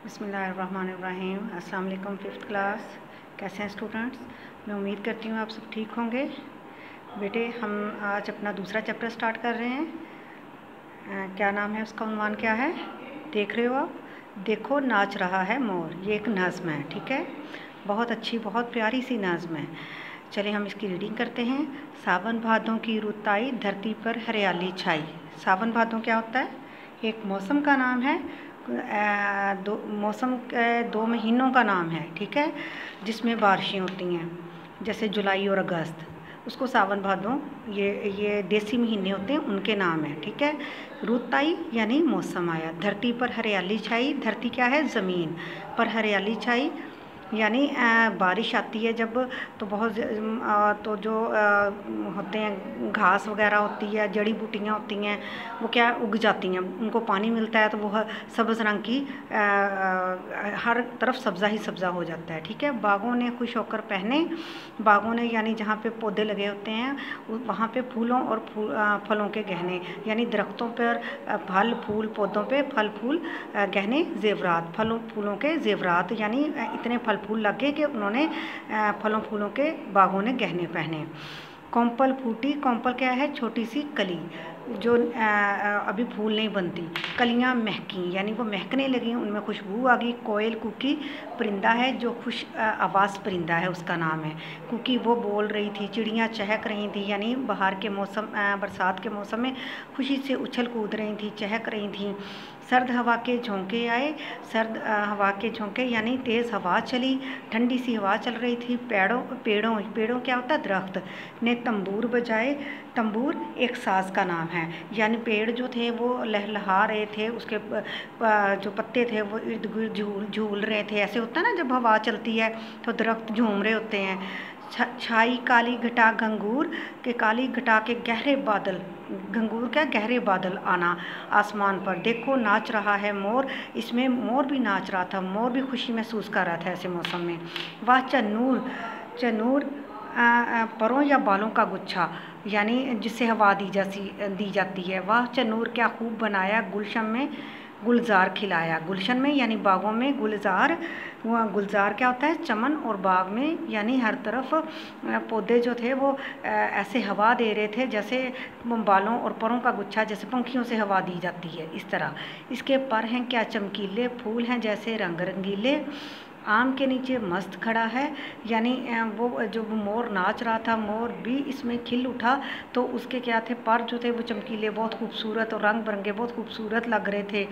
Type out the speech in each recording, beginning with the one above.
बिस्मिल्लाहिर्रहमानिर्रहीम। अस्सलाम वालेकुम। 5th क्लास, कैसे हैं स्टूडेंट्स? मैं उम्मीद करती हूँ आप सब ठीक होंगे। बेटे, हम आज अपना दूसरा चैप्टर स्टार्ट कर रहे हैं। क्या नाम है उसका, उन्वान क्या है देख रहे हो आप? देखो नाच रहा है मोर। ये एक नज़्म है, ठीक है, बहुत अच्छी, बहुत प्यारी सी नज़्म है। चलिए हम इसकी रीडिंग करते हैं। सावन भादों की रुत आई, धरती पर हरियाली छाई। सावन भादों क्या होता है? एक मौसम का नाम है। मौसम के 2 महीनों का नाम है, ठीक है, जिसमें बारिशें होती हैं, जैसे जुलाई और अगस्त। उसको सावन भादों, ये देसी महीने होते हैं, उनके नाम है, ठीक है। रुत आई यानी मौसम आया। धरती पर हरियाली छाई। धरती क्या है? ज़मीन पर हरियाली छाई यानी बारिश आती है जब, तो बहुत तो जो होते हैं, घास वगैरह होती है, जड़ी बूटियाँ होती हैं, वो क्या उग जाती हैं, उनको पानी मिलता है तो वो सब्ज़ रंग की हर तरफ सब्ज़ा ही सब्ज़ा हो जाता है, ठीक है। बागों ने खुश होकर पहने। बागों ने यानी जहाँ पे पौधे लगे होते हैं वहाँ पे फूलों और फलों के गहने, यानी दरख्तों पर फल फूल, पौधों पे फल फूल, गहने जेवरात, फलों फूलों के जेवरात, यानी इतने फल फूल लगे कि उन्होंने फलों फूलों के बागों ने गहने पहने। कोंपल फूटी। कोंपल क्या है? छोटी सी कली जो अभी फूल नहीं बनती। कलियां महकी यानी वो महकने लगी, उनमें खुशबू आ गई। कोयल कूकी। परिंदा है जो खुश आवाज़ परिंदा है, उसका नाम है कूकी। वो बोल रही थी। चिड़ियाँ चहक रही थी, यानी बाहर के मौसम, बरसात के मौसम में खुशी से उछल कूद रही थी, चहक रही थी। सर्द हवा के झोंके आए। सर्द हवा के झोंके यानी तेज़ हवा चली, ठंडी सी हवा चल रही थी। पेड़ों क्या होता है? दरख्त ने तंबूर बजाए। तंबूर एक साज़ का नाम है, यानी पेड़ जो थे वो लहलहा रहे थे, उसके जो पत्ते थे वो इर्द गिर्द झूल रहे थे। ऐसे होता है ना, जब हवा चलती है तो दरख्त झूम रहे होते हैं। छाई काली घटा घंगूर के। काली घटा के गहरे बादल, घंगूर क्या? गहरे बादल आना आसमान पर। देखो नाच रहा है मोर। इसमें मोर भी नाच रहा था, मोर भी खुशी महसूस कर रहा था ऐसे मौसम में। वाह चन्नूर। चन्नूर परों या बालों का गुच्छा, यानी जिससे हवा दी जाती है। वाह चन्नूर क्या खूब बनाया, गुलशन में गुलजार खिलाया। गुलशन में यानी बागों में, गुलजार, गुलजार क्या होता है? चमन, और बाग में यानी हर तरफ पौधे जो थे वो ऐसे हवा दे रहे थे जैसे बालों और परों का गुच्छा, जैसे पंखियों से हवा दी जाती है, इस तरह। इसके पर हैं क्या चमकीले, फूल हैं जैसे रंग रंगीले। आम के नीचे मस्त खड़ा है, यानी वो जो मोर नाच रहा था, मोर भी इसमें खिल उठा, तो उसके क्या थे? पर जो थे वो चमकीले, बहुत खूबसूरत और रंग बिरंगे, बहुत खूबसूरत लग रहे थे।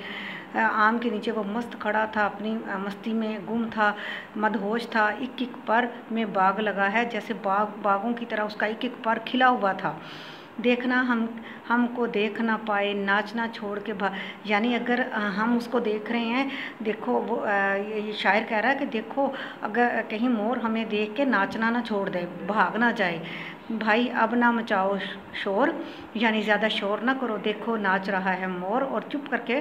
आम के नीचे वो मस्त खड़ा था, अपनी मस्ती में गुम था, मदहोश था। एक एक पर में बाग लगा है, जैसे बागों की तरह उसका एक एक पर खिला हुआ था। देखना हमको देख ना पाए, नाचना छोड़ के यानी अगर हम उसको देख रहे हैं, देखो वो ये शायर कह रहा है कि देखो अगर कहीं मोर हमें देख के नाचना ना छोड़ दे, भाग ना जाए। भाई अब ना मचाओ शोर, यानी ज़्यादा शोर ना करो। देखो नाच रहा है मोर, और चुप करके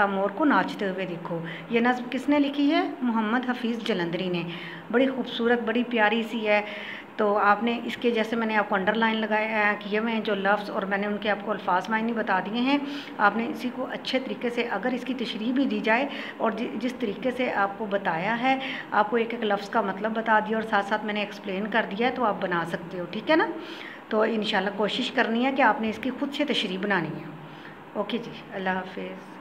मोर को नाचते हुए देखो। ये नज़्म किसने लिखी है? मोहम्मद हफीज़ जलंधरी ने। बड़ी खूबसूरत, बड़ी प्यारी सी है। तो आपने इसके, जैसे मैंने आपको अंडरलाइन लगाया किए हुए हैं जो लफ्ज़, और मैंने उनके आपको अल्फाज मायने बता दिए हैं। आपने इसी को अच्छे तरीके से, अगर इसकी तशरीह भी दी जाए और जिस तरीके से आपको बताया है, आपको एक एक लफ्ज़ का मतलब बता दिया और साथ साथ मैंने एक्सप्लेन कर दिया है, तो आप बना सकते हो, ठीक है ना। तो इंशाल्लाह कोशिश करनी है कि आपने इसकी खुद से तशरीह बनानी है। ओके जी, अल्लाह हाफिज़।